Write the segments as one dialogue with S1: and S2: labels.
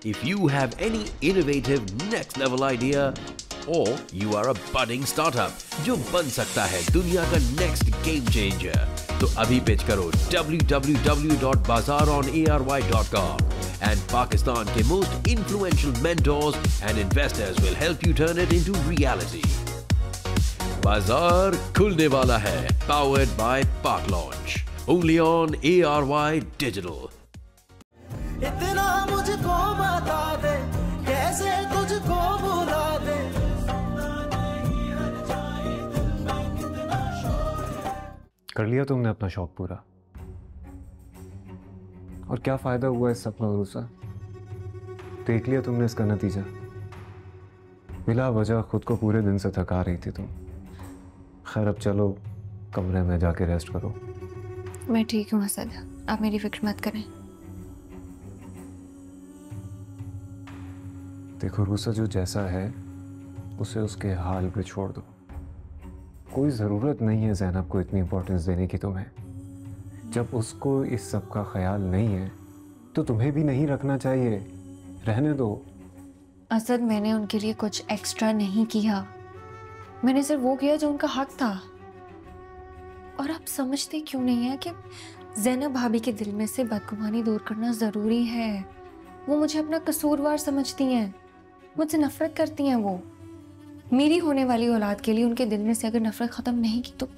S1: If you have any innovative next level idea or you are a budding startup जो बन सकता है दुनिया का next game changer, तो अभी पिच करो www.bazaronary.com and Pakistan के most influential mentors and investors will help you turn it into reality. बाजार खुलने वाला है, powered by Park Launch, only on ARY Digital.
S2: इतना मुझको बता दे कैसे तुझको भुला दे।
S3: कर लिया तुमने अपना शौक पूरा, और क्या फायदा हुआ इस सब का भरोसा? देख लिया तुमने इसका नतीजा। बिला वजह खुद को पूरे दिन से थका रही थी तुम। खैर अब चलो कमरे में जाके रेस्ट करो।
S4: मैं ठीक हूँ असद, आप मेरी फिक्र मत करें।
S3: देखो रूसा, जो जैसा है उसे उसके हाल पे छोड़ दो। कोई ज़रूरत नहीं है ज़ैनब को इतनी इम्पोर्टेंस देने की तुम्हें। जब उसको इस सब का ख्याल नहीं है तो तुम्हें भी नहीं रखना चाहिए। रहने दो।
S4: असद, मैंने उनके लिए कुछ एक्स्ट्रा नहीं किया, मैंने सिर्फ वो किया जो उनका हक था। और आप समझते क्यों नहीं है कि ज़ैनब भाभी के दिल में से बदगुमानी दूर करना ज़रूरी है। वो मुझे अपना कसूरवार समझती हैं, मुझसे नफरत करती हैं। वो मेरी होने वाली औलाद के लिए उनके दिल में से अगर नफरत ख़त्म नहीं की तो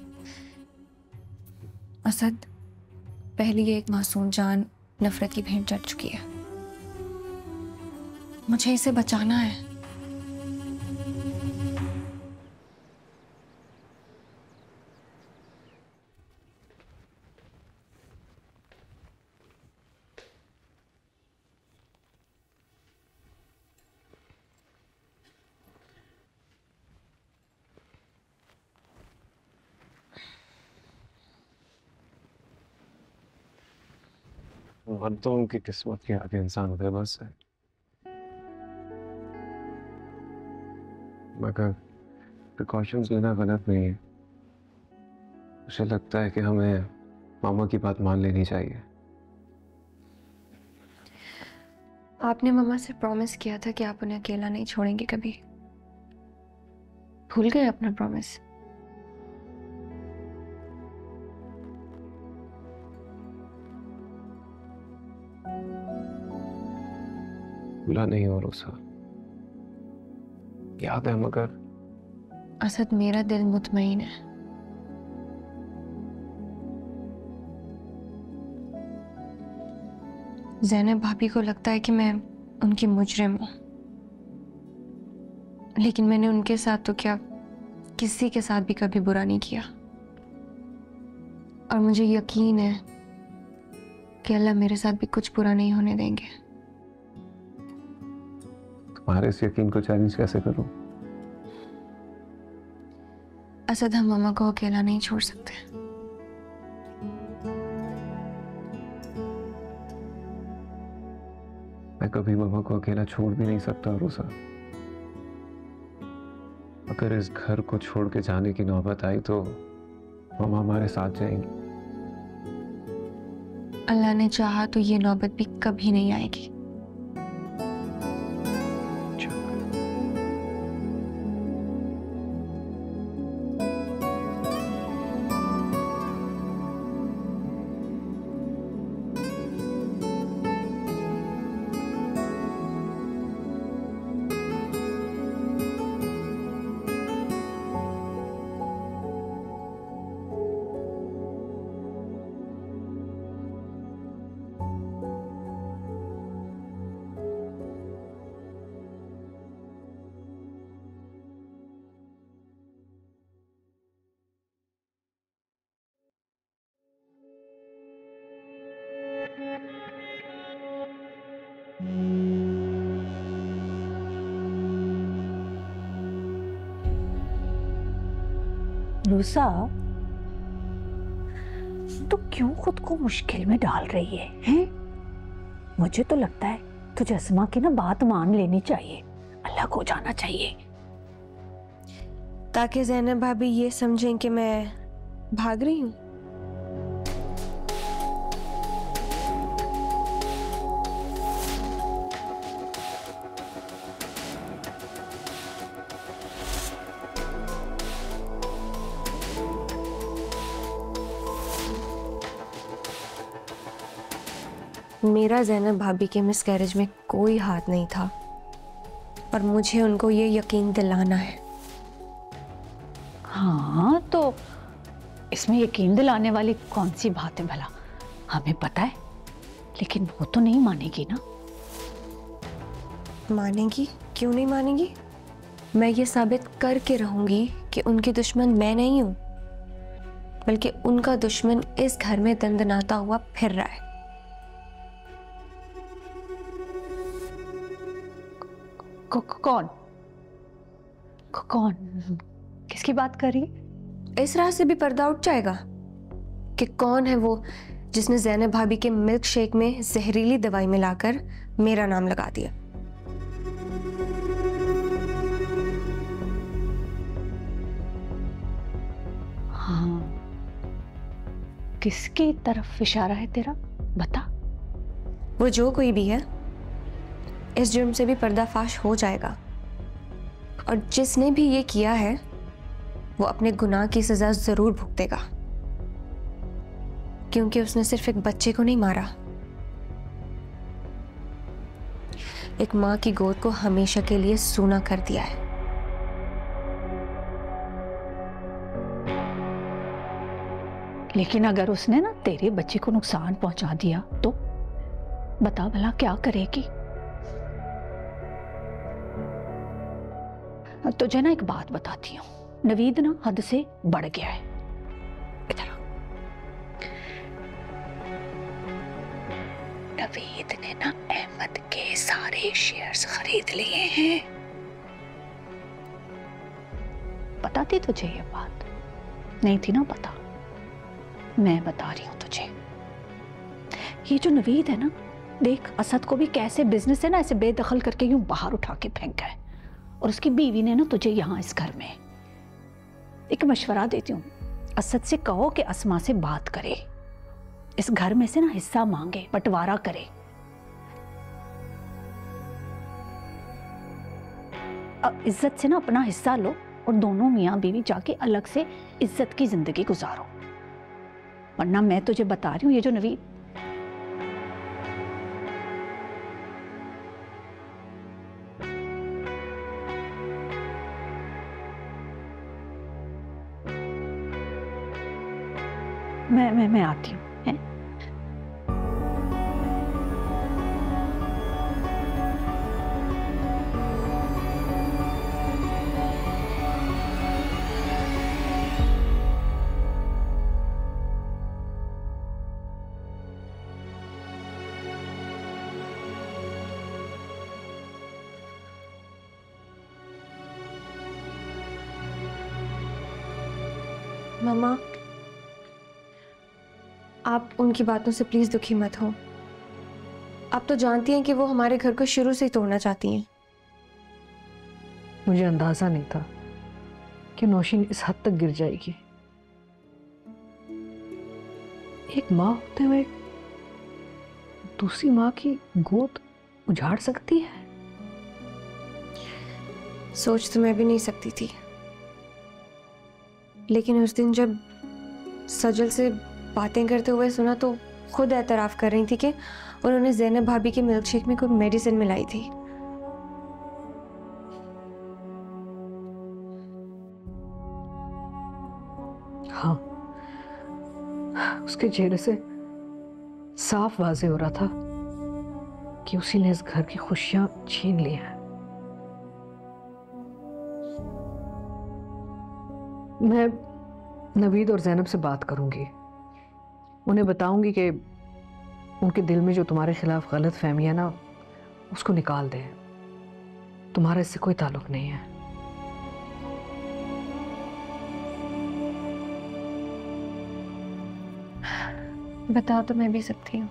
S4: असद, पहली एक मासूम जान नफरत की भेंट चढ़ चुकी है। मुझे इसे बचाना है।
S3: मर्दों की किस्मत के आगे इंसान बेबस है। मगर प्रिकॉशंस लेना गलत नहीं है। मुझे लगता है कि हमें मामा की बात मान लेनी चाहिए।
S4: आपने मामा से प्रॉमिस किया था कि आप उन्हें अकेला नहीं छोड़ेंगे कभी। भूल गए अपना प्रॉमिस?
S3: भूला नहीं हो रूसा, याद है मगर।
S4: असद, मेरा दिल मुतमईन है। ज़ैनब भाभी को लगता है कि मैं उनकी मुजरिम हूं, लेकिन मैंने उनके साथ तो क्या, किसी के साथ भी कभी बुरा नहीं किया। और मुझे यकीन है कि अल्लाह मेरे साथ भी कुछ बुरा नहीं होने देंगे।
S3: तुम्हारे इस यकीन को चैलेंज कैसे करूं?
S4: असद, हम मामा को अकेला नहीं छोड़ सकते।
S3: मैं कभी मामा को अकेला छोड़ भी नहीं सकता रूसा। अगर इस घर को छोड़ के जाने की नौबत आई तो मामा हमारे साथ जाएंगी।
S4: अल्लाह ने चाहा तो ये नौबत भी कभी नहीं आएगी।
S5: रूसा, तो क्यों खुद को मुश्किल में डाल रही है, हैं? मुझे तो लगता है तुझे अस्मा की ना बात मान लेनी चाहिए, अलग हो जाना चाहिए,
S4: ताकि ज़ैनब भाभी ये समझें कि मैं भाग रही हूँ। मेरा जैनब भाभी के मिसकैरेज में कोई हाथ नहीं था और मुझे उनको ये यकीन दिलाना है।
S5: हाँ, तो इसमें यकीन दिलाने वाली कौन सी बात है भला? हमें पता है, लेकिन वो तो नहीं मानेगी ना।
S4: मानेगी? क्यों नहीं मानेगी? मैं ये साबित करके रहूंगी कि उनकी दुश्मन मैं नहीं हूं, बल्कि उनका दुश्मन इस घर में दंदनाता हुआ फिर रहा है।
S5: कौन? कौन? किसकी बात कर रही है?
S4: इस राह से भी पर्दा उठ जाएगा कि कौन है वो जिसने ज़ैनब भाभी के मिल्क शेक में जहरीली दवाई मिलाकर मेरा नाम लगा दिया।
S5: हाँ, किसकी तरफ इशारा है तेरा? बता।
S4: वो जो कोई भी है, इस जुर्म से भी पर्दाफाश हो जाएगा और जिसने भी ये किया है वो अपने गुनाह की सजा जरूर भुगतेगा, क्योंकि उसने सिर्फ एक बच्चे को नहीं मारा, एक माँ की गोद को हमेशा के लिए सूना कर दिया है।
S5: लेकिन अगर उसने ना तेरे बच्चे को नुकसान पहुंचा दिया तो बता भला क्या करेगी? तुझे ना एक बात बताती हूँ, नवीद ना हद से बढ़ गया है। इधर आ। नवीद ने ना अहमद के सारे शेयर्स खरीद लिए हैं। पता थी तुझे ये बात? नहीं थी ना पता? मैं बता रही हूं तुझे। ये जो नवीद है ना, देख असद को भी कैसे बिजनेस है ना ऐसे बेदखल करके यूं बाहर उठा के फेंका है, और उसकी बीवी ने ना तुझे यहां इस घर में। एक मशवरा देती हूँ, असद से कहो कि अस्मा से बात करे, इस घर में से ना हिस्सा मांगे, बंटवारा करे। अब इज्जत से ना अपना हिस्सा लो और दोनों मियाँ बीवी जाके अलग से इज्जत की जिंदगी गुजारो, वरना मैं तुझे बता रही हूँ ये जो नवीद। मैं आती हूँ।
S4: मम्मा, आप उनकी बातों से प्लीज दुखी मत हो। आप तो जानती हैं कि वो हमारे घर को शुरू से ही तोड़ना चाहती हैं।
S6: मुझे अंदाजा नहीं था कि नौशीन इस हद तक गिर जाएगी। एक माँ होते हुए दूसरी माँ की गोद उजाड़ सकती है?
S4: सोच तो मैं भी नहीं सकती थी, लेकिन उस दिन जब सजल से बातें करते हुए सुना तो खुद एतराफ़ कर रही थी कि उन्होंने ज़ैनब भाभी के मिल्क शेक में कोई मेडिसिन मिलाई थी।
S6: हाँ, उसके चेहरे से साफ वाज़ेह हो रहा था कि उसी ने इस घर की खुशियां छीन ली हैं। मैं नवीद और ज़ैनब से बात करूंगी, उन्हें बताऊंगी कि उनके दिल में जो तुम्हारे खिलाफ गलत फहमी है ना, उसको निकाल दें। तुम्हारा इससे कोई ताल्लुक नहीं है।
S4: बता तो मैं भी सकती हूँ,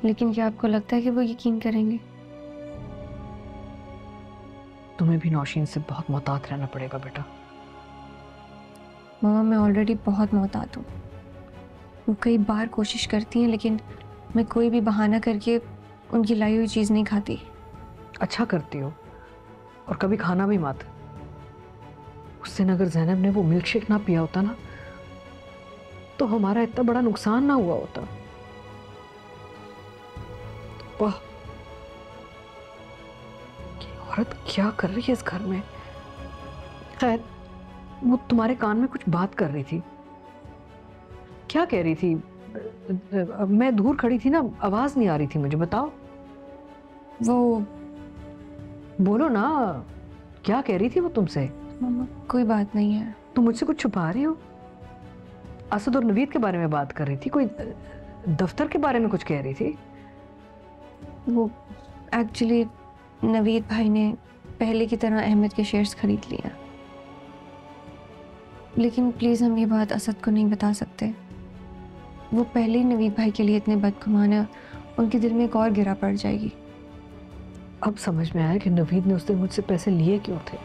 S4: लेकिन क्या आपको लगता है कि वो यकीन करेंगे?
S6: तुम्हें भी नौशीन से बहुत मोहतात रहना पड़ेगा बेटा।
S4: मामा, मैं ऑलरेडी बहुत मोहतात हूँ। वो कई बार कोशिश करती हैं, लेकिन मैं कोई भी बहाना करके उनकी लाई हुई चीज़ नहीं खाती।
S6: अच्छा करती हो, और कभी खाना भी मत। उस दिन अगर ज़ैनब ने वो मिल्क शेक ना पिया होता ना, तो हमारा इतना बड़ा नुकसान ना हुआ होता। वाह, ये औरत क्या कर रही है इस घर में? खैर, वो तुम्हारे कान में कुछ बात कर रही थी, क्या कह रही थी? मैं दूर खड़ी थी ना, आवाज नहीं आ रही थी मुझे, बताओ।
S4: वो
S6: बोलो ना, क्या कह रही थी वो तुमसे?
S4: मम्मा कोई बात नहीं है।
S6: तुम मुझसे कुछ छुपा रही हो? असद और नवीद के बारे में बात कर रही थी, कोई दफ्तर के बारे में कुछ कह रही थी?
S4: वो एक्चुअली नवीद भाई ने पहले की तरह अहमद के शेयर्स खरीद लिए, लेकिन प्लीज़ हम ये बात असद को नहीं बता सकते। वो पहले ही नवीद भाई के लिए इतने बदगुमान है, उनके दिल में एक और गिरा पड़ जाएगी।
S6: अब समझ में आया कि नवीद ने उस दिन मुझसे पैसे लिए क्यों थे।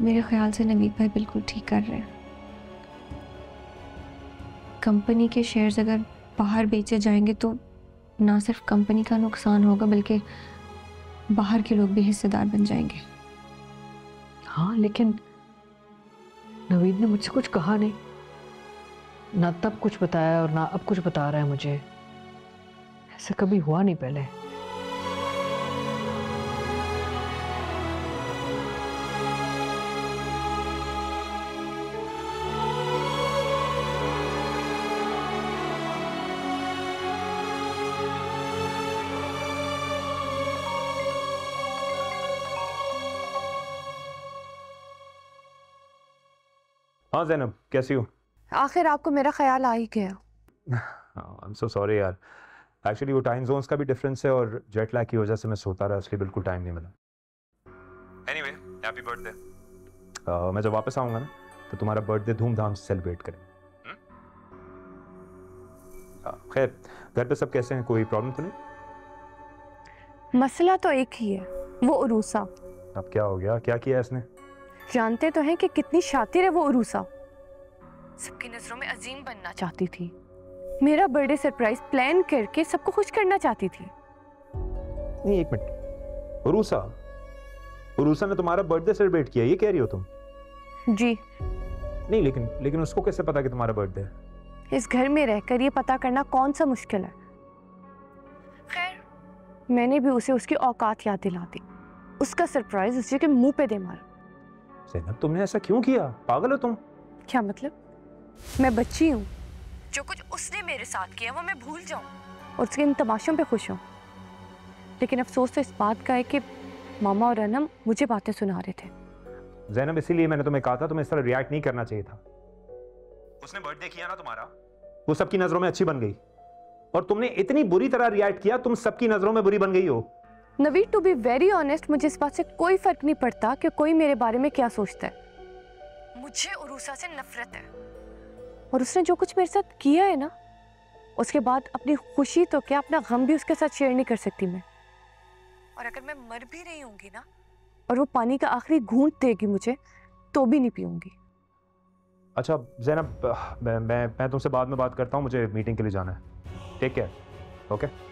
S4: मेरे ख्याल से नवीद भाई बिल्कुल ठीक कर रहे हैं। कंपनी के शेयर्स अगर बाहर बेचे जाएंगे तो ना सिर्फ कंपनी का नुकसान होगा, बल्कि बाहर के लोग भी हिस्सेदार बन जाएंगे।
S6: हाँ, लेकिन नवीद ने मुझसे कुछ कहा नहीं, ना तब कुछ बताया और ना अब कुछ बता रहा है मुझे। ऐसा कभी हुआ नहीं पहले।
S7: हाँ जैनब, कैसी हो?
S8: आखिर आपको मेरा ख्याल आ ही गया।
S7: आई एम सो सॉरी यार, एक्चुअली वो टाइम जोन्स का भी डिफरेंस है और जेट लैग की वजह से मैं सोता रहा, इसलिए बिल्कुल टाइम नहीं मिला। Anyway, happy birthday. मैं जब वापस आऊंगा ना तो तुम्हारा बर्थडे धूमधाम से सेलिब्रेट करें। खैर, घर पे सब कैसे हैं? कोई प्रॉब्लम तो नहीं?
S8: मसला तो एक ही है, वो उरूसा।
S7: अब क्या हो गया? क्या किया इसने?
S8: जानते तो हैं कि कितनी शातिर है वो उरूसा। सबकी नजरों में अजीम बनना चाहती थी, मेरा बर्थडे सरप्राइज प्लान करके सबको खुश करना चाहती थी।
S7: नहीं, एक मिनट, उरूसा ने तुम्हारा बर्थडे सेलिब्रेट किया, ये कह रही हो तुम?
S8: जी।
S7: नहीं, लेकिन उसको कैसे पता कि तुम्हारा बर्थडे है?
S8: इस घर में रहकर ये पता करना कौन सा मुश्किल है। खैर, मैंने भी उसे उसकी औकात याद दिला दी, उसका सरप्राइज उसी के मुंह पे दे मारा।
S7: ज़ैनब, तुमने ऐसा क्यों किया? पागल हो तुम?
S8: क्या मतलब? मैं बच्ची हूँ, जो कुछ उसने मेरे साथ किया वो मैं भूल जाऊं और उसके इन तमाशों पे खुश हूँ। लेकिन अफसोस तो इस बात का है कि मामा और अनम मुझे बातें सुना रहे थे।
S7: ज़ैनब, इसीलिए मैंने तुम्हें कहा था तुम्हें इस तरह रिएक्ट नहीं करना चाहिए था। उसने बर्थडे किया ना तुम्हारा, वो सबकी नजरों में अच्छी बन गई और तुमने इतनी बुरी तरह रिएक्ट किया, तुम सबकी नजरों में बुरी बन गई हो।
S8: Naveed, to be very honest, मुझे इस बात से कोई फर्क नहीं पड़ता कि कोई मेरे बारे में क्या सोचता है। मुझे उरूसा से नफरत है और उसने जो कुछ मेरे साथ किया है ना, उसके बाद अपनी खुशी तो क्या, अपना गम भी उसके साथ शेयर नहीं कर सकती मैं। और अगर मैं मर भी रही होंगी ना और वो पानी का आखिरी घूंट देगी मुझे, तो भी नहीं पीऊंगी।
S7: अच्छा ज़ैनब, मैं तुमसे बाद में बात करता हूँ, मुझे मीटिंग के लिए जाना है। Take care. ओके।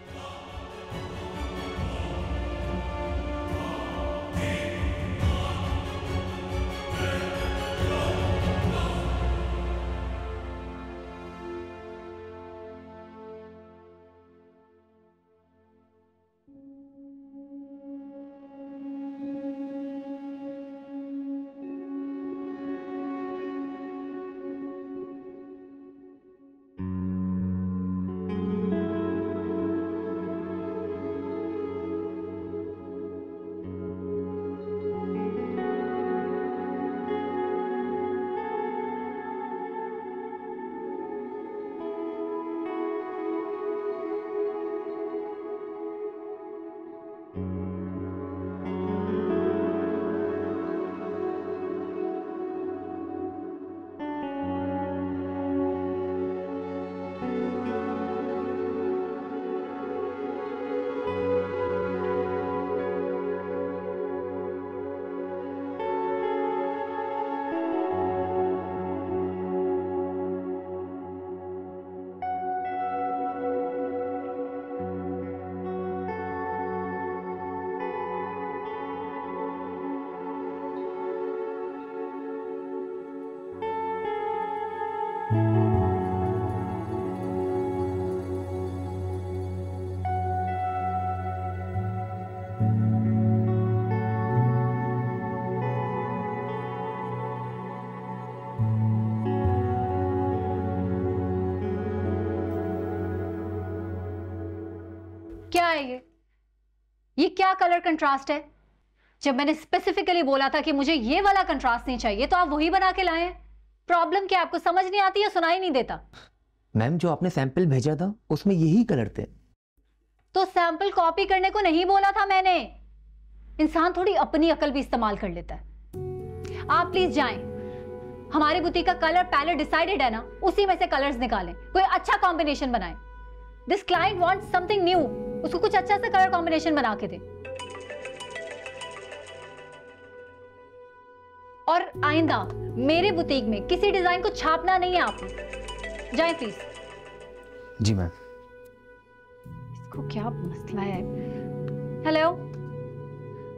S5: क्या है ये क्या कलर कंट्रास्ट है? जब मैंने स्पेसिफिकली बोला था कि मुझे ये वाला कंट्रास्ट नहीं चाहिए तो आप वही बना के लाए हैं। प्रॉब्लम क्या, आपको समझ नहीं आती या सुनाई नहीं देता?
S9: मैम जो आपने सैंपल भेजा था उसमें यही कलर थे।
S5: तो सैंपल कॉपी करने को नहीं बोला था मैंने। इंसान थोड़ी अपनी अकल भी इस्तेमाल कर लेता है। आप प्लीज जाएं, हमारी बुटीक का कलर पैलेट डिसाइडेड है ना, उसी में से कलर्स निकालें, कोई अच्छा कॉम्बिनेशन बनाएं। This client wants something new, उसको कुछ अच्छा सा कलर कॉम्बिनेशन बना के दे। और आइंदा मेरे बुटीक में किसी डिजाइन को छापना नहीं है आपने। जाएं प्लीज।
S9: Ji ma'am.
S5: इसको क्या मसला है? हेलो,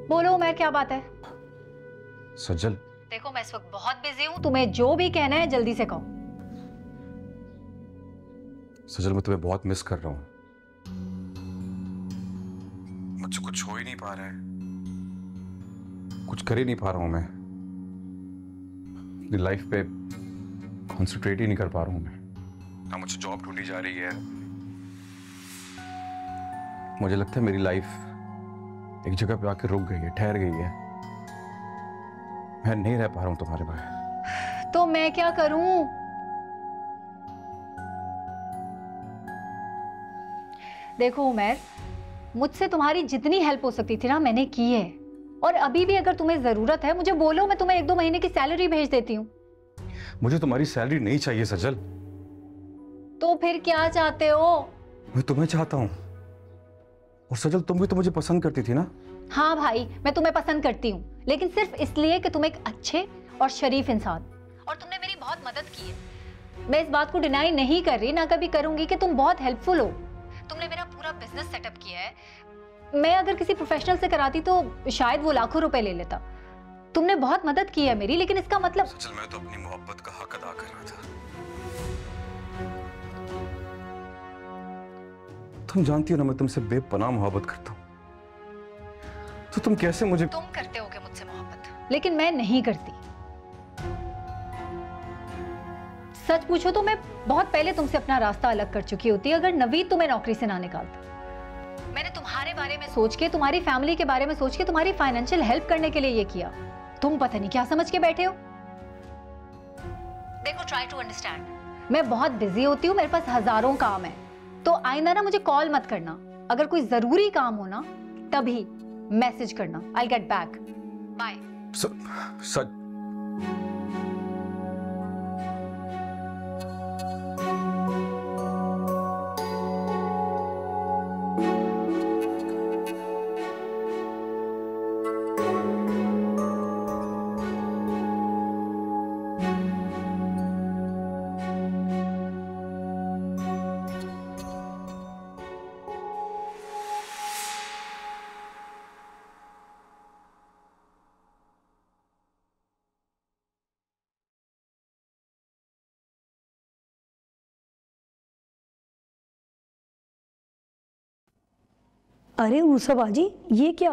S5: बोलो उमर, क्या बात है?
S3: सज्जल,
S5: देखो मैं इस वक्त बहुत बिजी हूं, तुम्हें जो भी कहना है जल्दी से कहो।
S10: सज्जल मैं तुम्हें बहुत मिस कर रहा हूं। मुझसे कुछ हो ही नहीं पा रहा है, कुछ कर ही नहीं पा रहा हूं मैं। अपनी लाइफ पे कॉन्सेंट्रेट ही नहीं कर पा रहा हूं मैं। ना मुझे जॉब ढूंढी जा रही है। मुझे लगता है मेरी लाइफ एक जगह पे आके रुक गई है, ठहर गई है। मैं नहीं रह पा रहा हूं तुम्हारे बगैर।
S5: तो मैं क्या करूं? देखो उमर, मुझसे तुम्हारी जितनी हेल्प हो सकती थी ना मैंने की है, और अभी भी अगर तुम्हें जरूरत है मुझे बोलो, मैं तुम्हें 1-2 महीने की सैलरी भेज देती हूँ।
S10: मुझे तुम्हारी सैलरी नहीं चाहिए सज्जल।
S5: तो फिर क्या चाहते हो?
S10: मैं तुम्हें चाहता हूं। और सज्जल तुम भी तो मुझे पसंद करती थी ना?
S5: हाँ भाई, मैं तुम्हें पसंद करती हूँ, लेकिन सिर्फ इसलिए कि तुम एक अच्छे और शरीफ इंसान, और तुमने मेरी बहुत मदद की है। मैं इस बात को डिनाई नहीं कर रही, ना कभी करूंगी, कि तुम बहुत हेल्पफुल हो। तुमने मेरा पूरा बिजनेस सेटअप किया है। मैं अगर किसी प्रोफेशनल से कराती तो शायद वो लाखों रुपए ले लेता। तुमने बहुत मदद की है मेरी, लेकिन इसका मतलब
S10: सज्जल मैं तो अपनी मोहब्बत का हक अदा कर रहा था। तुम जानती हो ना मैं तुमसे बेपनाह मोहब्बत करता हूं, तो तुम कैसे मुझे?
S5: तुम करते होगे मुझसे मोहब्बत, लेकिन मैं नहीं करती। सच पूछो तो मैं बहुत पहले तुमसे अपना रास्ता अलग कर चुकी होती अगर नवीद तुम्हें नौकरी से ना निकालता। मैंने तुम्हारे बारे में सोच के, तुम्हारी फैमिली के बारे में सोच के, तुम्हारी फाइनेंशियल हेल्प करने के लिए ये किया। तुम पता नहीं क्या समझ के बैठे हो। देखो, ट्राई टू अंडरस्टैंड, मैं बहुत बिजी होती हूँ, मेरे पास हजारों काम है, तो आइंदा ना मुझे कॉल मत करना। अगर कोई जरूरी काम हो ना तभी मैसेज करना। I get back. बाय।
S10: सच
S11: अरे उषा बाजी, ये क्या,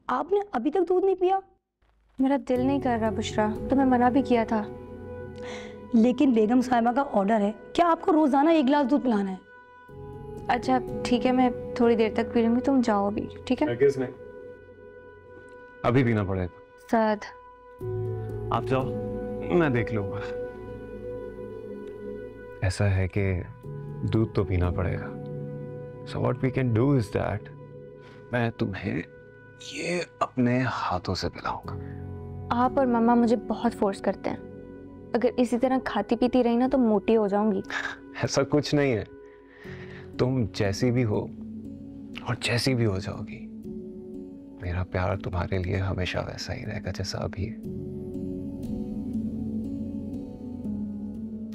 S11: आपने अभी तक दूध नहीं पिया?
S4: मेरा दिल नहीं कर रहा बुशरा, तो मैं मना भी किया था।
S11: लेकिन बेगम साहिबा का ऑर्डर है, क्या आपको रोजाना 1 गिलास दूध पिलाना है?
S4: अच्छा ठीक है, मैं थोड़ी देर तक पी लूंगी, तुम जाओ अभी। ठीक है?
S3: किसने? अभी पीना पड़ेगा।
S4: सद,
S3: आप जाओ, मैं देख लूंगा। ऐसा है कि दूध तो पीना पड़ेगा। So what we can do is that मैं तुम्हें ये अपने हाथों से पिलाऊंगा।
S4: आप और मम्मा मुझे बहुत फोर्स करते हैं। अगर इसी तरह खाती पीती रही ना तो मोटी हो जाऊंगी।
S3: ऐसा कुछ नहीं है, तुम जैसी भी हो और जैसी भी हो जाओगी, मेरा प्यार तुम्हारे लिए हमेशा वैसा ही रहेगा जैसा अभी है।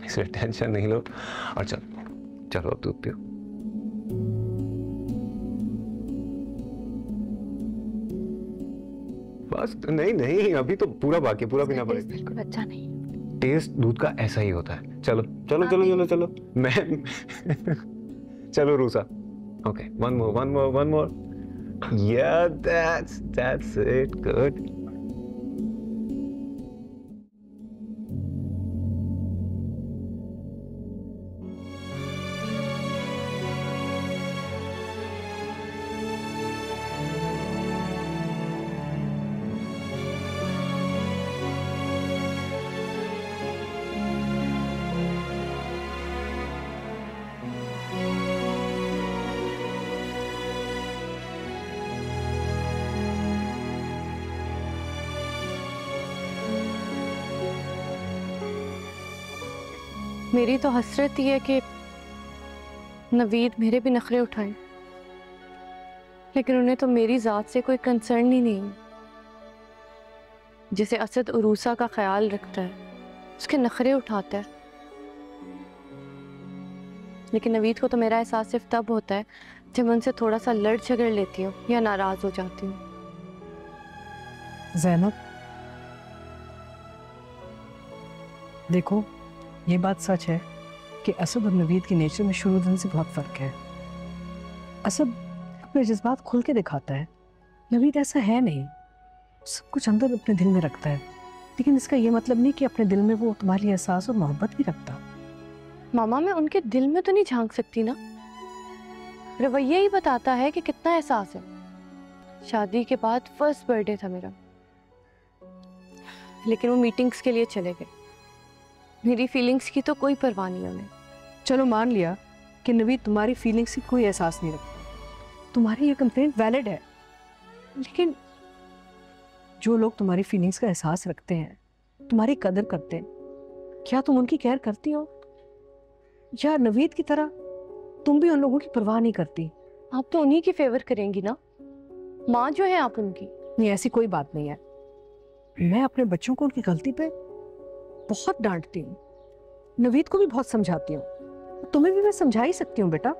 S3: इसलिए टेंशन नहीं लो और चलो अब दूध पियो। बस नहीं, अभी तो पूरा बाकी, पूरा पीना पड़ेगा।
S4: बिल्कुल अच्छा नहीं।
S3: टेस्ट दूध का ऐसा ही होता है। चलो मैं चलो RUSA. Okay, one more. Yeah, that's it. Good.
S8: मेरी तो हसरत ही है कि नवीद मेरे भी नखरे उठाए, लेकिन उन्हें तो मेरी ज़ात से कोई कंसर्न ही नहीं। जैसे असद उरूसा का ख्याल रखता है, उसके नखरे उठाता है, लेकिन नवीद को तो मेरा एहसास सिर्फ तब होता है जब मैं उनसे थोड़ा सा लड़ झगड़ लेती हूँ या नाराज हो जाती हूँ।
S6: ज़ैनब, देखो ये बात सच है कि असद और नवीद की नेचर में शुरू दिन से बहुत फ़र्क है। असद अपने जज्बात खुल के दिखाता है, नवीद ऐसा है नहीं, सब कुछ अंदर अपने दिल में रखता है, लेकिन इसका ये मतलब नहीं कि अपने दिल में वो तुम्हारी एहसास और मोहब्बत भी रखता।
S8: मामा, मैं उनके दिल में तो नहीं झांक सकती ना, रवैया ही बताता है कि कितना एहसास है। शादी के बाद फर्स्ट बर्थडे था मेरा, लेकिन वो मीटिंग्स के लिए चले गए। मेरी फीलिंग्स की तो कोई परवाह नहीं उन्हें।
S6: चलो मान लिया कि नवीद तुम्हारी फीलिंग्स की कोई एहसास नहीं रखता, तुम्हारी ये कंप्लेंट वैलिड है, लेकिन जो लोग तुम्हारी फीलिंग्स का एहसास रखते हैं, तुम्हारी कदर करते हैं, क्या तुम उनकी केयर करती हो? या नवीद की तरह तुम भी उन लोगों की परवाह नहीं करती?
S8: आप तो उन्हीं की फेवर करेंगी ना, माँ जो है आप उनकी।
S6: नहीं, ऐसी कोई बात नहीं है। मैं अपने बच्चों को उनकी गलती पे बहुत डांटती हूँ, नवीद को भी बहुत समझाती हूँ, तुम्हें भी मैं समझा ही सकती हूँ बेटा।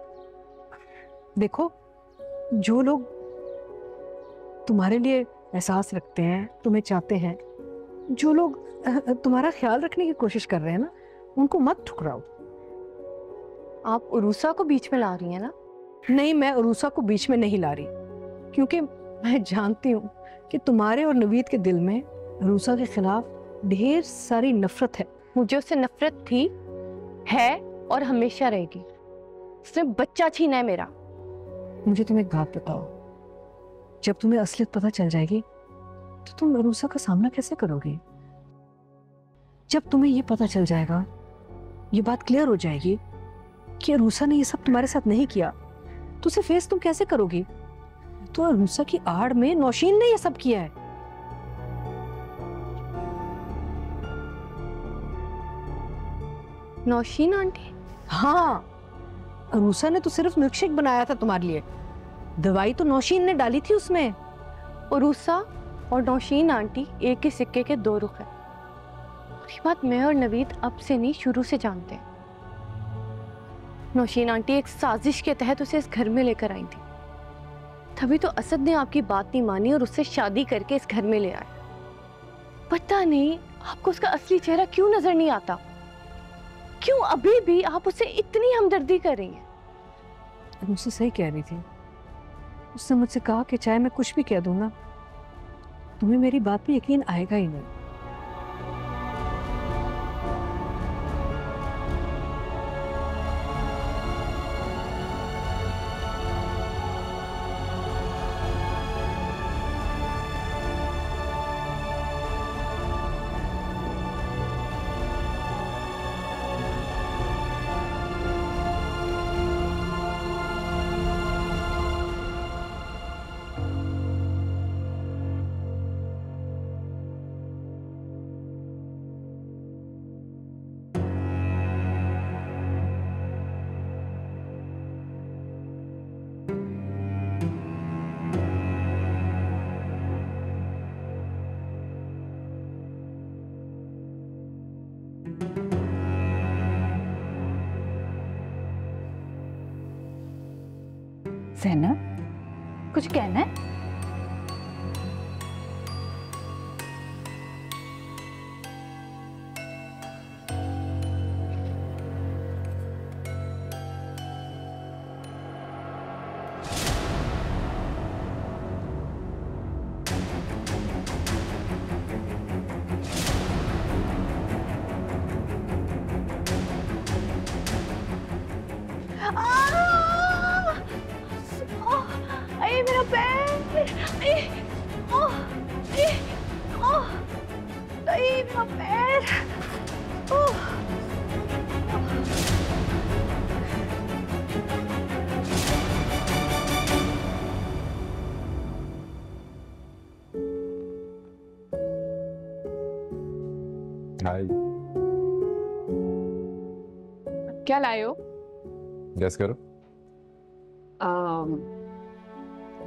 S6: देखो, जो लोग तुम्हारे लिए एहसास रखते हैं, तुम्हें चाहते हैं, जो लोग तुम्हारा ख्याल रखने की कोशिश कर रहे हैं ना, उनको मत ठुकराओ।
S8: आप उरूसा को बीच में ला रही हैं ना?
S6: नहीं, मैं उरूसा को बीच में नहीं ला रही, क्योंकि मैं जानती हूँ कि तुम्हारे और नवीद के दिल में उरूसा के खिलाफ ढेर सारी नफरत है।
S8: मुझे उससे नफरत थी, है और हमेशा रहेगी। उसने बच्चा छीना है मेरा।
S6: मुझे तुम एक बात बताओ, जब तुम्हें असलियत पता चल जाएगी तो तुम उरूसा का सामना कैसे करोगे? जब तुम्हें ये पता चल जाएगा, ये बात क्लियर हो जाएगी कि उरूसा ने ये सब तुम्हारे साथ नहीं किया, तो उसे फेस तुम कैसे करोगी? तो उरूसा की आड़ में नौशीन ने ये सब किया है।
S8: नौशीन आंटी?
S6: हाँ, उरूसा ने तो सिर्फ मिल्कशेक बनाया था तुम्हारे लिए, दवाई तो नौशीन ने डाली थी उसमें।
S8: उरूसा और नौशीन आंटी एक ही सिक्के के दो रुख है। और ये बात मैं और नवीद अब से नहीं, शुरू से जानते हैं। नौशीन आंटी एक साजिश के तहत उसे इस घर में लेकर आई थी, तभी तो असद ने आपकी बात नहीं मानी और उससे शादी करके इस घर में ले आए। पता नहीं आपको उसका असली चेहरा क्यों नजर नहीं आता, क्यों अभी भी आप उससे इतनी हमदर्दी कर रही हैं?
S6: मुझसे सही कह रही थी, उसने मुझसे कहा कि चाहे मैं कुछ भी कह दूं ना, तुम्हें मेरी बात पे यकीन आएगा ही नहीं।
S5: ज़ैनब, कुछ कहना है?
S8: अरे मेरा पैर, मेरा पैर।
S10: हाय।
S8: क्या लाए हो?
S3: गेस करो।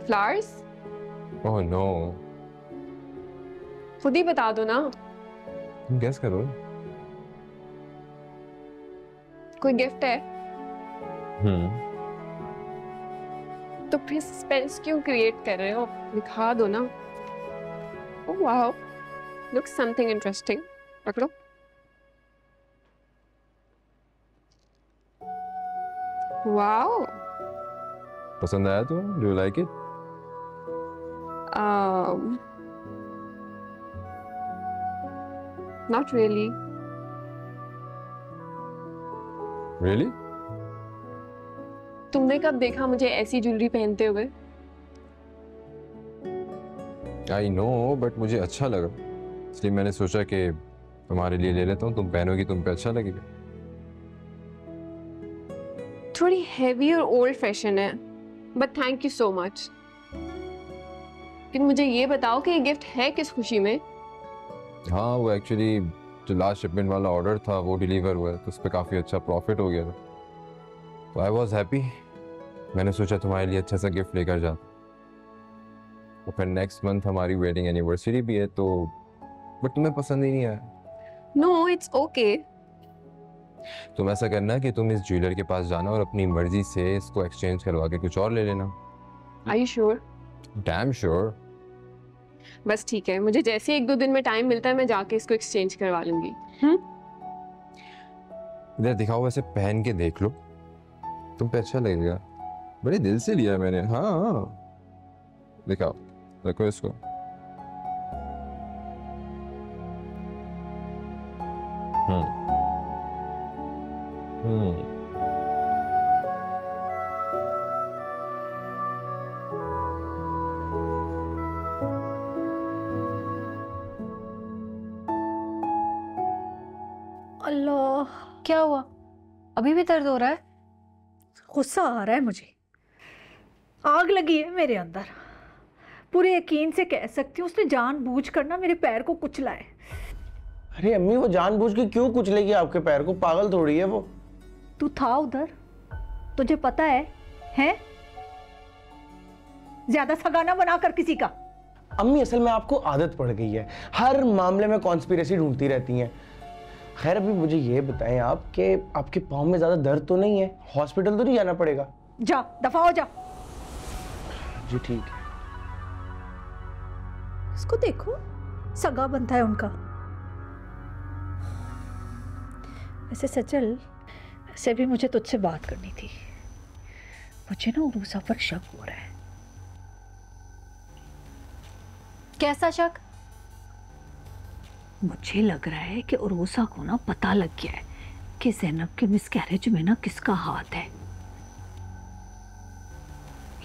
S8: फ्लावर्स?
S3: ओह नो,
S8: खुद ही बता दो ना।
S3: तुम गेस करो।
S8: कोई गिफ्ट है? तो फिर सस्पेंस क्यों क्रिएट कर रहे हो? दिखा दो ना। Oh wow, looks something interesting. पकड़ो। वाओ,
S3: पसंद आया तो? Do you like it?
S8: Not really.
S3: Really?
S8: तुमने कब देखा मुझे ऐसी ज्वेलरी पहनते हुए?
S3: आई नो, बट मुझे अच्छा लगा, इसलिए मैंने सोचा कि तुम्हारे लिए ले लेता हूँ, तुम पहनोगी, तुम पे अच्छा लगेगा।
S8: थोड़ी हैवी और ओल्ड फैशन है, but thank you so much. लेकिन मुझे ये बताओ कि ये गिफ्ट है किस खुशी में?
S3: हाँ, वो एक्चुअली जो लास्ट शिपमेंट वाला ऑर्डर था वो डिलीवर हुआ है, तो उस पर काफ़ी अच्छा प्रॉफिट हो गया था, तो आई वॉज हैप्पी। मैंने सोचा तुम्हारे लिए अच्छा सा गिफ्ट लेकर जाता। और फिर नेक्स्ट मंथ हमारी वेडिंग एनिवर्सरी भी है, तो बट तुम्हें पसंद ही नहीं आया।
S8: No, it's okay.
S3: तुम ऐसा करना कि तुम इस ज्वेलर के पास जाना और अपनी मर्जी से इसको एक्सचेंज करवा के कुछ और ले लेना।
S8: Are you sure?
S3: Damn sure.
S8: बस ठीक है, मुझे जैसे 1-2 दिन में टाइम मिलता है मैं जाके इसको एक्सचेंज करवा लूंगी।
S3: इधर दिखाओ, वैसे पहन के देख लो, तुम पे अच्छा लगेगा। बड़े दिल से लिया मैंने। हाँ, दिखाओ, रखो इसको।
S5: अल्लाह,
S4: क्या हुआ? अभी भी दर्द हो रहा है?
S5: गुस्सा आ रहा है मुझे। आग लगी है मेरे अंदर। पूरे यकीन से कह सकती हूँ उसने जानबूझकर ना मेरे पैर को कुचला है।
S12: अरे अम्मी, वो जानबूझ के क्यों कुचलेगी आपके पैर को? पागल थोड़ी है वो।
S5: तू था उधर, तुझे पता है? हैं? ज्यादा सगाना बनाकर किसी का।
S12: अम्मी, असल में आपको आदत पड़ गई है, हर मामले में कॉन्स्पिरेसी ढूंढती रहती हैं। खैर, अभी मुझे ये बताएं आप कि आपके पाँव में ज्यादा दर्द तो नहीं है? हॉस्पिटल तो नहीं जाना पड़ेगा?
S5: जा, दफा हो जा।
S12: जी ठीक है।
S5: इसको देखो, सगा बनता है उनका। वैसे सचल, वैसे भी मुझे तुझसे बात करनी थी। मुझे ना उरूसा पर शक हो रहा है।
S4: कैसा शक?
S5: मुझे लग रहा है कि उरूसा को ना पता लग गया है कि ज़ैनब के मिसकैरेज में ना किसका हाथ है।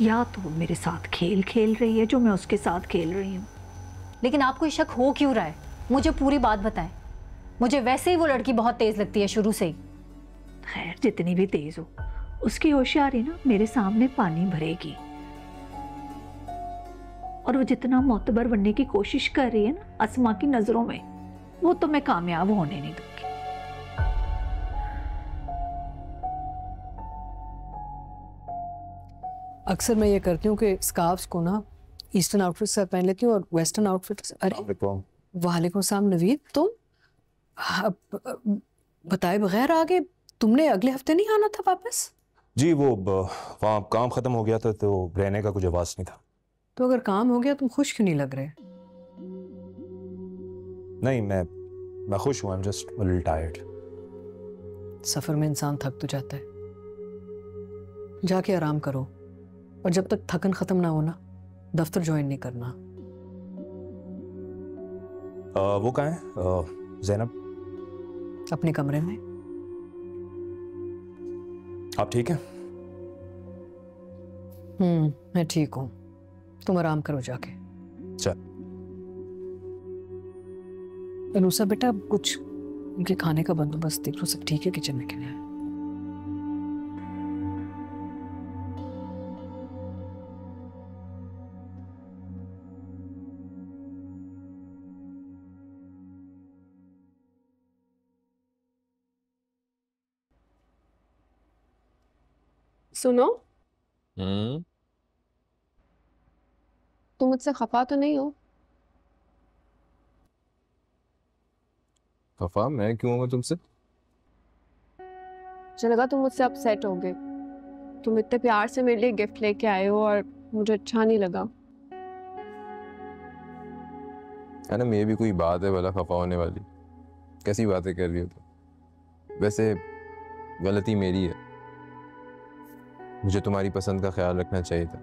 S5: या तो वो मेरे साथ खेल खेल रही है जो मैं उसके साथ खेल रही हूँ।
S4: लेकिन आपको ये शक हो क्यों रहा है? मुझे पूरी बात बताएं। मुझे वैसे ही वो लड़की बहुत तेज लगती है शुरू से ही।
S5: खैर, जितनी भी तेज हो, उसकी होशियारी ना मेरे सामने पानी भरेगी। और वो जितना मोतबर बनने की कोशिश कर रही है ना अस्मा की नजरों में, वो तो मैं कामयाब होने नहीं दूंगी।
S6: अक्सर मैं ये करती हूँ कि स्कार्फ्स को ना ईस्टर्न आउटफिट से पहन लेती हूँ और वेस्टर्न आउटफिट से। अरे वालेकुम सलाम नवीद, तुम बताए बगैर आ गए? तुमने अगले हफ्ते नहीं आना था वापस?
S7: जी, वो वहाँ काम खत्म हो गया था तो रहने का कुछ आवाज नहीं था।
S6: तो अगर काम हो गया, तुम खुश क्यों नहीं लग रहे?
S7: नहीं, मैं खुश हूँ। I am just a little tired.
S6: सफर में इंसान थक तो जाता है, जाके आराम करो। और जब तक थकन खत्म ना हो ना, दफ्तर ज्वाइन नहीं करना।
S7: वो कहाँ है ज़ैनब?
S6: अपने कमरे में।
S7: आप ठीक हैं?
S6: मैं ठीक हूँ, तुम आराम करो जाके।
S7: चल।
S6: अनुसा बेटा, कुछ उनके खाने का बंदोबस्त देख लो, सब ठीक है किचन में के लिए?
S8: सुनो, तुम मुझसे खफा तो नहीं हो?
S13: खफा मैं क्यों हूँ तुमसे?
S8: मुझे लगा तुम मुझसे अपसेट हो गए। तुम इतने प्यार से मेरे लिए गिफ्ट लेके आए हो और मुझे अच्छा नहीं लगा।
S13: है ना, ये भी कोई बात है भला खफा होने वाली? कैसी बातें कर रही हो तुम? वैसे गलती मेरी है, मुझे तुम्हारी पसंद का ख्याल रखना चाहिए था।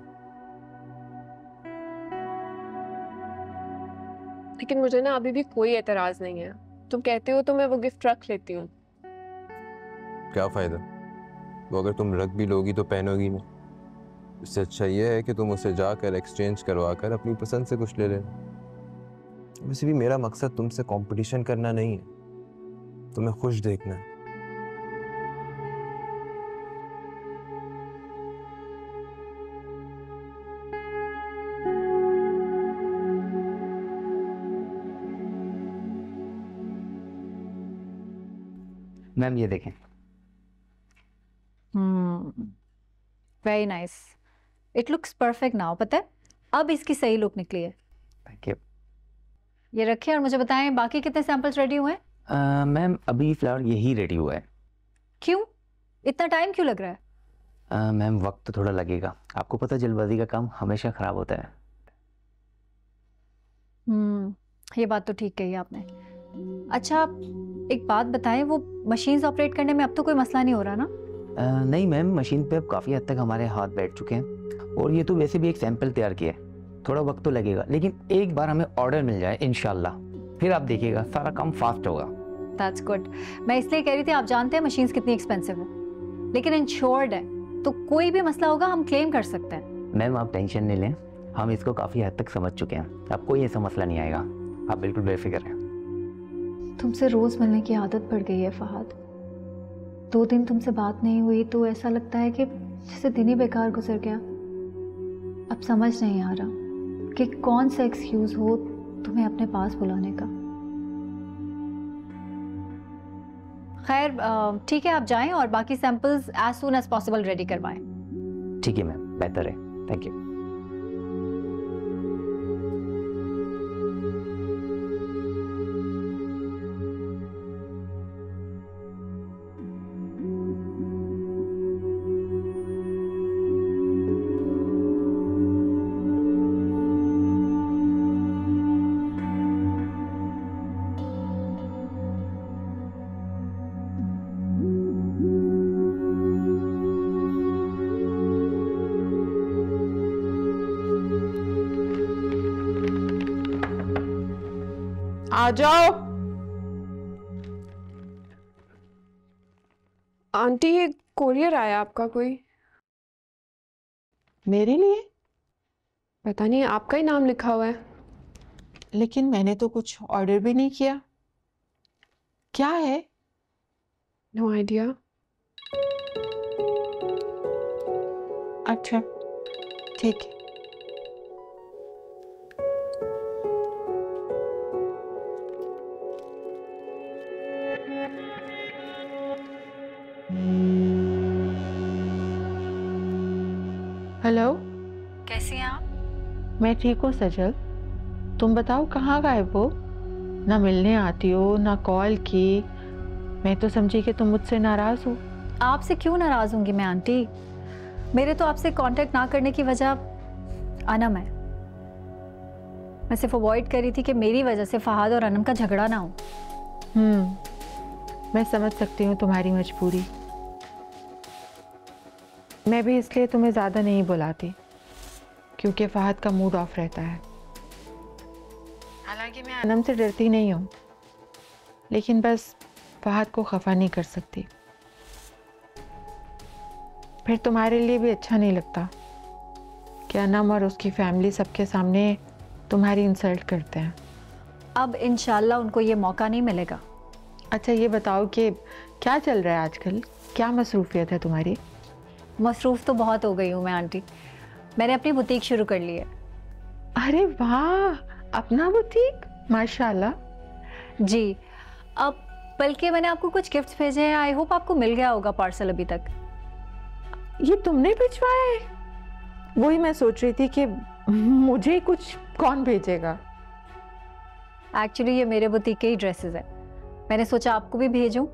S8: लेकिन मुझे ना अभी भी कोई एतराज नहीं है। तुम कहते हो तो मैं वो गिफ्ट रख लेती हूँ।
S13: क्या फायदा, वो अगर तुम रख भी लोगी तो पहनोगी नहीं। इससे अच्छा ये है कि तुम उसे जाकर एक्सचेंज करवा कर अपनी पसंद से कुछ ले लेना। वैसे भी मेरा मकसद तुमसे कंपटीशन करना नहीं है, तुम्हें खुश देखना है।
S9: मैम ये देखें।
S5: Very nice, it looks perfect now. पता है अब इसकी सही लुक निकली है।
S9: Thank you.
S5: ये रखें और मुझे बताएं बाकी कितने सैंपल्स रेडी हुए हैं?
S9: मैम अभी फिलहाल यही रेडी हुआ है।
S5: क्यों इतना टाइम क्यों लग रहा है?
S9: मैम वक्त तो थोड़ा लगेगा, आपको पता जल्दबाजी का काम हमेशा खराब होता है।
S5: ये बात तो ठीक कही आपने। अच्छा एक बात बताएं, वो मशीन्स ऑपरेट करने में अब तो कोई मसला नहीं हो रहा ना?
S9: नहीं मैम, मशीन पे अब काफ़ी हद तक हमारे हाथ बैठ चुके हैं और ये तो वैसे भी एक सैंपल तैयार किया है, थोड़ा वक्त तो लगेगा, लेकिन एक बार हमें ऑर्डर मिल जाए इंशाल्लाह फिर आप देखिएगा सारा काम फास्ट होगा।
S5: That's good. मैं इसलिए कह रही थी, आप जानते हैं मशीन्स कितनी एक्सपेंसिव हो, लेकिन इंश्योर्ड है तो कोई भी मसला होगा हम क्लेम कर सकते हैं।
S9: मैम आप टेंशन नहीं लें, हम इसको काफ़ी हद तक समझ चुके हैं, अब कोई ऐसा मसला नहीं आएगा, आप बिल्कुल बेफिक्र हैं।
S4: तुमसे रोज़ मिलने की आदत पड़ गई है फहद। 2 दिन तुमसे बात नहीं हुई तो ऐसा लगता है कि जैसे दिन ही बेकार गुजर गया। अब समझ नहीं आ रहा कि कौन सा एक्सक्यूज़ हो तुम्हें अपने पास बुलाने का।
S5: खैर ठीक है, आप जाएं और बाकी samples as soon as possible ready करवाएं।
S9: ठीक है मैम, बेहतर है, थैंक यू।
S8: आ जाओ। आंटी ये कोरियर आया आपका कोई?
S14: मेरे लिए?
S8: पता नहीं, आपका ही नाम लिखा हुआ है।
S14: लेकिन मैंने तो कुछ ऑर्डर भी नहीं किया। क्या है?
S8: No idea.
S14: अच्छा ठीक है। हेलो,
S5: कैसी हैं आप?
S14: मैं ठीक हूँ सजल, तुम बताओ कहाँ गायब हो? ना मिलने आती हो ना कॉल की। मैं तो समझी कि तुम मुझसे नाराज हो।
S5: आपसे क्यों नाराज होंगी मैं आंटी? मेरे तो आपसे कांटेक्ट ना करने की वजह अनम है। मैं सिर्फ अवॉइड कर रही थी कि मेरी वजह से फहद और अनम का झगड़ा ना हो।
S14: मैं समझ सकती हूँ तुम्हारी मजबूरी। मैं भी इसलिए तुम्हें ज़्यादा नहीं बुलाती क्योंकि फहद का मूड ऑफ रहता है। हालांकि मैं अनम से डरती नहीं हूँ, लेकिन बस फहद को खफा नहीं कर सकती। फिर तुम्हारे लिए भी अच्छा नहीं लगता कि अनम और उसकी फैमिली सबके सामने तुम्हारी इंसल्ट करते हैं।
S5: अब इंशाल्लाह उनको ये मौका नहीं मिलेगा।
S14: अच्छा ये बताओ कि क्या चल रहा है आजकल? क्या मसरूफियत है तुम्हारी?
S5: मसरूफ़ तो बहुत हो गई हूँ मैं आंटी। मैंने अपनी बुटीक शुरू कर ली है।
S14: अरे वाह, अपना बुटीक? माशाल्लाह।
S5: जी, अब बल्कि मैंने आपको कुछ गिफ्ट्स भेजे हैं, आई होप आपको मिल गया होगा पार्सल अभी तक।
S14: ये तुमने भिजवाया है? वही मैं सोच रही थी कि मुझे कुछ कौन भेजेगा।
S5: एक्चुअली ये मेरे बुटीक के ही ड्रेसेस हैं, मैंने सोचा आपको भी भेजूं।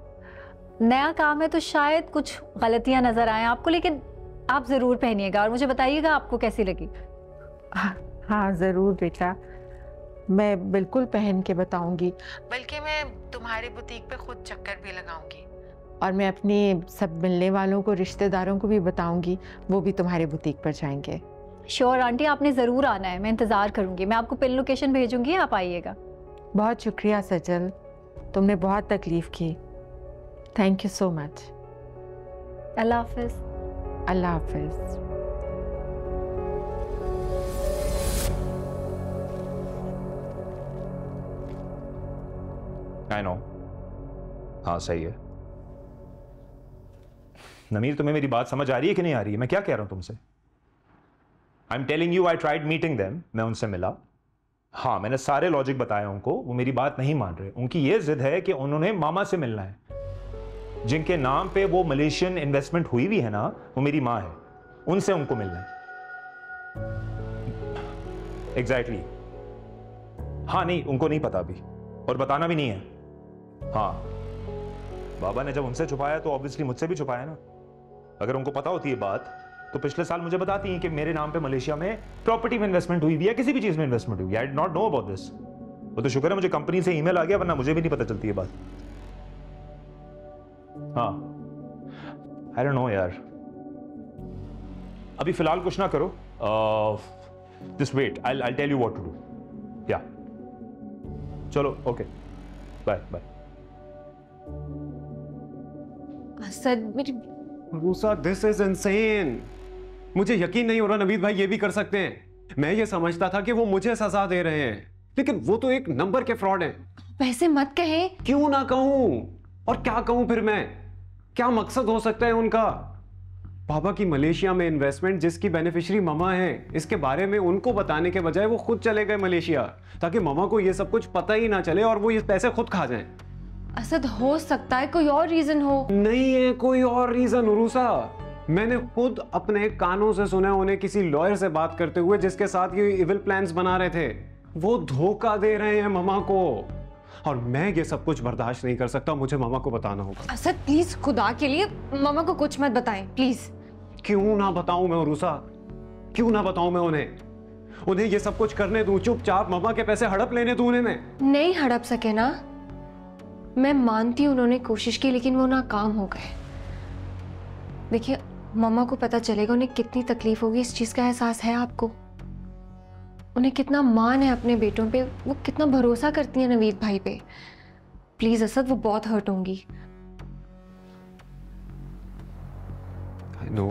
S5: नया काम है तो शायद कुछ गलतियां नजर आए आपको, लेकिन आप जरूर पहनिएगा और मुझे बताइएगा आपको कैसी लगी।
S14: हाँ ज़रूर बेटा, मैं बिल्कुल पहन के बताऊंगी। बल्कि मैं तुम्हारे बुटीक पे खुद चक्कर भी लगाऊंगी और मैं अपने सब मिलने वालों को, रिश्तेदारों को भी बताऊंगी, वो भी तुम्हारे बुटीक पर जाएंगे।
S5: श्योर आंटी, आपने ज़रूर आना है, मैं इंतज़ार करूंगी। मैं आपको पिन लोकेशन भेजूंगी, आप आइएगा।
S14: बहुत शुक्रिया सजल, तुमने बहुत तकलीफ़ की। Thank you so much.
S5: अल्लाह हाफिज़।
S14: अल्लाह हाफिज़।
S7: I know. हाँ सही है। नमीर, तुम्हें मेरी बात समझ आ रही है कि नहीं आ रही है? मैं क्या कह रहा हूं तुमसे? I am telling you, I tried meeting them. मैं उनसे मिला, हाँ मैंने सारे लॉजिक बताया उनको, वो मेरी बात नहीं मान रहे। उनकी ये जिद है कि उन्होंने मामा से मिलना है, जिनके नाम पे वो मलेशियन इन्वेस्टमेंट हुई भी है ना, वो मेरी माँ है, उनसे उनको मिलना है। एग्जैक्टली हाँ, नहीं उनको नहीं पता अभी और बताना भी नहीं है। हाँ, बाबा ने जब उनसे छुपाया तो ऑब्वियसली मुझसे भी छुपाया ना। अगर उनको पता होती है बात तो पिछले साल मुझे बताती हैं कि मेरे नाम पे मलेशिया में प्रॉपर्टी में इन्वेस्टमेंट हुई भी है, किसी भी चीज में इन्वेस्टमेंट हुई है। I did not know about this. वो तो शुक्र है मुझे कंपनी से ईमेल आ गया, वरना मुझे भी नहीं पता चलती है बात। हाँ, आई डोंट नो यार, अभी फिलहाल कुछ ना करो। Just wait, I tell you what to do. या चलो, ओके, बाय बाय।
S4: असद, मेरी
S3: रूसा, दिस इज इनसेन। मुझे यकीन नहीं हो रहा नवीद भाई ये भी कर सकते हैं। मैं ये समझता था कि वो मुझे सजा दे रहे हैं, लेकिन वो तो एक नंबर के फ्रॉड हैं।
S4: वैसे मत कहे।
S3: क्यों ना कहूं, और क्या कहूं फिर मैं? क्या मकसद हो सकता है उनका? बाबा की मलेशिया में इन्वेस्टमेंट, जिसकी बेनिफिशियरी मामा है, इसके बारे में उनको बताने के बजाय वो खुद चले गए मलेशिया, ताकि मामा को ये सब कुछ पता ही ना चले और वो ये पैसे खुद खा जाएं।
S4: असद, हो सकता है कोई और रीजन हो।
S3: नहीं है कोई और रीजन उरूसा। मैंने खुद अपने कानों से सुना उन्हें किसी लॉयर से बात करते हुए, जिसके साथ ये इविल प्लान्स बना रहे थे। वो धोखा दे रहे हैं मामा को, और मैं ये सब कुछ बर्दाश्त नहीं कर सकता। मुझे मामा को बताना होगा।
S4: असद प्लीज, खुदा के लिए मामा को कुछ मत बताएं प्लीज।
S3: क्यों ना बताऊं मैं उरूसा, क्यों ना बताऊं मैं उन्हें ये सब कुछ करने दूं, चुपचाप मामा के पैसे हड़प लेने दूं उन्हें? मैं
S4: नहीं हड़प सके ना, मैं मानती हूं उन्होंने कोशिश की, लेकिन वो नाकाम हो गए। देखिए, मामा को पता चलेगा उन्हें कितनी तकलीफ होगी, इस चीज का एहसास है आपको? उन्हें कितना मान है अपने बेटों पे, वो कितना भरोसा करती है नवीद भाई पे। प्लीज असद, वो बहुत हर्ट होंगी।
S3: आई नो,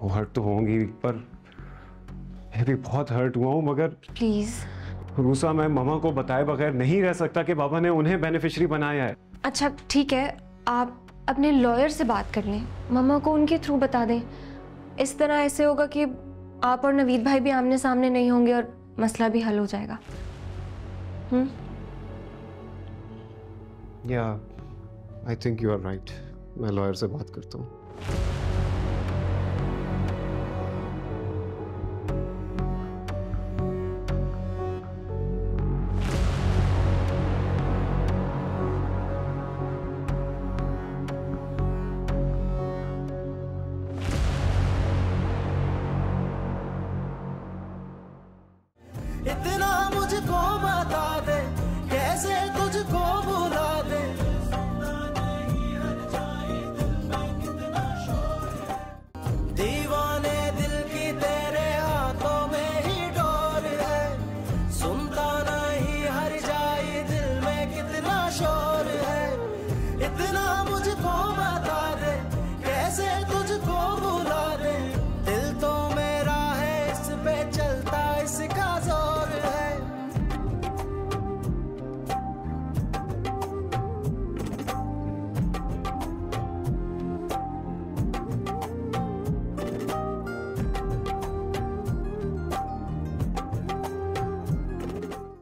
S3: वो हर्ट तो होंगी, पर मैं भी बहुत हर्ट हुआ हूं। मगर
S4: प्लीज
S3: रूसा, मैं मामा को बताए बगैर नहीं रह सकता कि बाबा ने उन्हें बेनिफिशियरी बनाया है।
S4: अच्छा ठीक है, आप अपने लॉयर से बात कर लें, मामा को उनके थ्रू बता दें। इस तरह ऐसे होगा कि आप और नवीद भाई भी आमने सामने नहीं होंगे और मसला भी हल हो जाएगा।
S3: या I think you are right. मैं लॉयर से बात करता हूँ।
S2: इतना मुझको बता